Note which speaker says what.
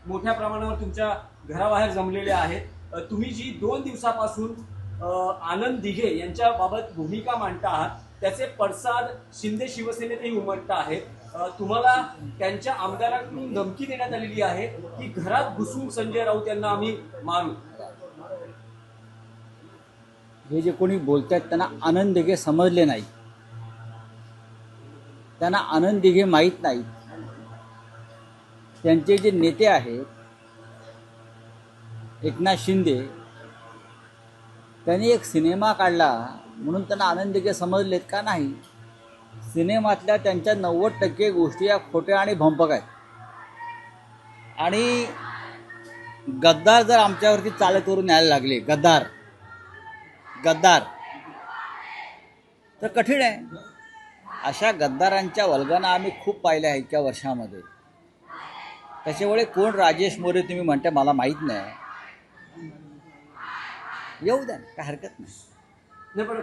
Speaker 1: मोठ्या प्रमाणावर तुमच्या घराबाहेर जमलेले आहेत. तुम्ही जी 2 दिवसापासून आनंद दिघे यांच्याबाबत भूमिका मांडता आहात त्याचे पडसाद शिंदे शिवसेनेतही उमटत आहेत. तुम्हाला त्यांच्या आमदारांकडून धमकी देण्यात आलेली आहे की घरात घुसून संजय राऊत यांना आम्ही मारू.
Speaker 2: हे जे कोणी बोलतात त्यांना आनंद दिघे समजले नाही, त्यांना आनंद दिघे माहीत नाही. त्यांचे जे नेते आहेत एकनाथ शिंदे, त्यांनी एक सिनेमा काढला म्हणून त्यांना आनंद दिघे समजलेत का? नाही. सिनेमातल्या त्यांच्या 90% गोष्टी या खोट्या आणि भंपक आहेत. आणि गद्दार जर आमच्यावरती चाल करून यायला लागले, गद्दार तर कठीण आहे. अशा गद्दारांच्या वल्गना आम्ही खूप पाहिल्या आहेत इतक्या वर्षामध्ये. त्याच्यामुळे कोण राजेश मोरे तुम्ही म्हणता मला माहीत नाही, येऊ द्या, काय हरकत नाही.
Speaker 1: पण